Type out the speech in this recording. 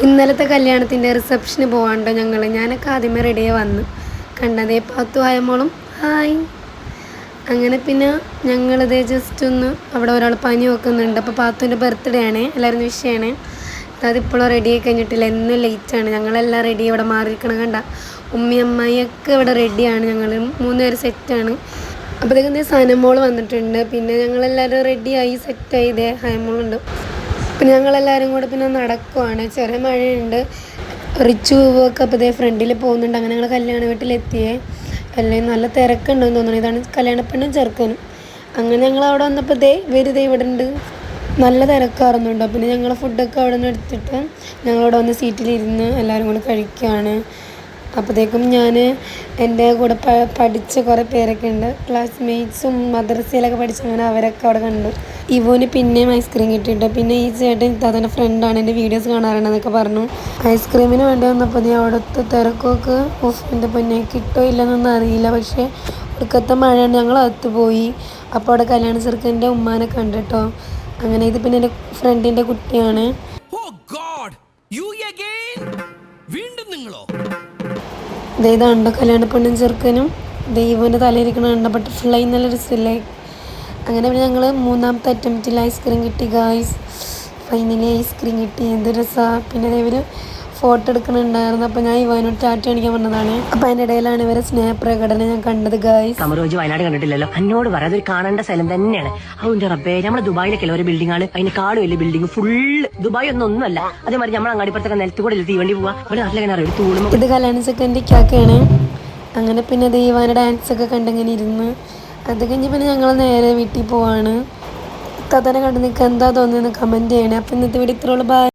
ഇന്നലത്തെ കല്യാണത്തിൻ്റെ റിസപ്ഷന് പോകാണ്ടോ ഞാനൊക്കെ ആദ്യമേ റെഡിയായി വന്നു കണ്ടതേ പാത്തു ആയമോളും ഹായ്. അങ്ങനെ പിന്നെ ഞങ്ങളിതേ ജസ്റ്റ് ഒന്ന് അവിടെ ഒരാൾ പനി വെക്കുന്നുണ്ട്. അപ്പോൾ പാത്തുവിൻ്റെ ബർത്ത്ഡേ ആണ്, എല്ലാവരും വിഷയമാണ്. അതിപ്പോഴും റെഡി ആയി കഴിഞ്ഞിട്ടില്ല, എന്നും ലേറ്റാണ്. ഞങ്ങളെല്ലാം റെഡി ഇവിടെ മാറിയിരിക്കണം കണ്ട. ഉമ്മി അമ്മായിയൊക്കെ ഇവിടെ റെഡിയാണ്, ഞങ്ങൾ 3 പേര് സെറ്റാണ്. അപ്പോഴത്തേക്കും സനമോൾ വന്നിട്ടുണ്ട്. പിന്നെ ഞങ്ങളെല്ലാവരും റെഡിയായി സെറ്റായി. ഇതേ ഹയമോളുണ്ട്. പിന്നെ ഞങ്ങളെല്ലാവരും കൂടെ പിന്നെ നടക്കുവാണ്. ചെറിയ മഴയുണ്ട്. റിച്ചു ഒക്കെ അപ്പോൾ ഇതേ ഫ്രണ്ടിൽ പോകുന്നുണ്ട്. അങ്ങനെ ഞങ്ങൾ കല്യാണ വീട്ടിലെത്തിയേ. അല്ലെങ്കിൽ നല്ല തിരക്കുണ്ടെന്ന് തോന്നുന്നു. ഇതാണ് കല്യാണപ്പെണ്ണും ചെറുക്കനും. അങ്ങനെ ഞങ്ങൾ അവിടെ വന്നപ്പോൾ ഇവരിതേ ഇവിടെ ഉണ്ട്. നല്ല തിരക്കാറുന്നുണ്ടോ. പിന്നെ ഞങ്ങൾ ഫുഡൊക്കെ അവിടെ നിന്ന് എടുത്തിട്ട് ഞങ്ങളവിടെ വന്ന് സീറ്റിലിരുന്ന് എല്ലാവരും കൂടെ കഴിക്കുകയാണ്. അപ്പോഴത്തേക്കും ഞാൻ എൻ്റെ കൂടെ പഠിച്ച കുറേ പേരൊക്കെ ഉണ്ട്, ക്ലാസ്മേറ്റ്സും മദ്രസയിലൊക്കെ പഠിച്ച, അങ്ങനെ അവരൊക്കെ അവിടെ കണ്ടു. ഇവന് പിന്നെയും ഐസ്ക്രീം കിട്ടിയിട്ട്. പിന്നെ ഈ ചേട്ടൻ അതിൻ്റെ ഫ്രണ്ടാണ്, എൻ്റെ വീഡിയോസ് കാണാറുണ്ടെന്നൊക്കെ പറഞ്ഞു. ഐസ്ക്രീമിന് വേണ്ടി വന്നപ്പോൾ നീ അവിടുത്തെ തിരക്കൊക്കെ എൻ്റെ പൊന്നെ കിട്ടോ ഇല്ലെന്നൊന്നും അറിയില്ല. പക്ഷേ ഒടുക്കത്തെ മഴയാണ്. ഞങ്ങൾ അകത്ത് പോയി. അപ്പോൾ അവിടെ കല്യാണ ചെറുക്കൻ്റെ ഉമ്മാനെ കണ്ടിട്ടോ. അങ്ങനെ ഇത് പിന്നെ എൻ്റെ ഫ്രണ്ടിൻ്റെ കുട്ടിയാണ്. ഇതാണ്ടോ കല്യാണ പെണ്ണും ചെറുക്കനും ദൈവൻ്റെ തലയിരിക്കണ കണ്ട ബട്ടർഫ്ലൈ, നല്ല രസമില്ലേ. അങ്ങനെ പിന്നെ ഞങ്ങൾ 3ാമത്തെ അറ്റംപ്റ്റിൽ ഐസ്ക്രീം കിട്ടി ഗായ്സ്. ഫൈനലി ഐസ്ക്രീം കിട്ടി, എന്ത് രസമാണ്. പിന്നെ ഇവർ ഫോട്ടോ എടുക്കുന്നുണ്ടായിരുന്നു. അപ്പോൾ ഞാൻ ഇവനോട് ടാറ്റ കാണിക്കാൻ വന്നതാണ്. അപ്പോൾ അതിൻ്റെ ഇടയിലാണ് ഇവരെ സ്നേഹപ്രകടനം ഞാൻ കണ്ടത് ഗായ്സ്. കമറോജ് വയനാട് കണ്ടിട്ടില്ലല്ലോ, എന്നോട് പറയാം, അതൊരു കാണേണ്ട സ്ഥലം തന്നെയാണ്. അതിന്റെ റബ്ബേ, നമ്മൾ ദുബായിലൊക്കെ ഒരു ബിൽഡിംഗ് ആണ്, അതിനെക്കാളും വലിയ ബിൽഡിംഗ്, ഫുള്ള് ദുബായ് ഒന്നല്ല. അതേമാതിരി നമ്മൾ അങ്ങാടിപ്പുറത്തൊക്കെ നിലത്ത് കൂടെ തീവണ്ടി പോവാ. ഇവിടെ നാട്ടിലൊക്കെ തൂണും. ഇത് കല്യാണ സെക്കൻഡ് കാക്കയാണ്. അങ്ങനെ പിന്നെ ദൈവാന ഡാൻസൊക്കെ കണ്ടിങ്ങനെ ഇരുന്ന് അത് കഴിഞ്ഞ് പിന്നെ ഞങ്ങൾ നേരെ വീട്ടിൽ പോവാണ്. തതനെ കണ്ട് നിൽക്കുക എന്താ തോന്നിയെന്ന് കമൻറ്റ് ചെയ്യണേ. അപ്പോൾ ഇന്നത്തെ വീഡിയോ ഇത്രയുള്ളൂ. ബൈ.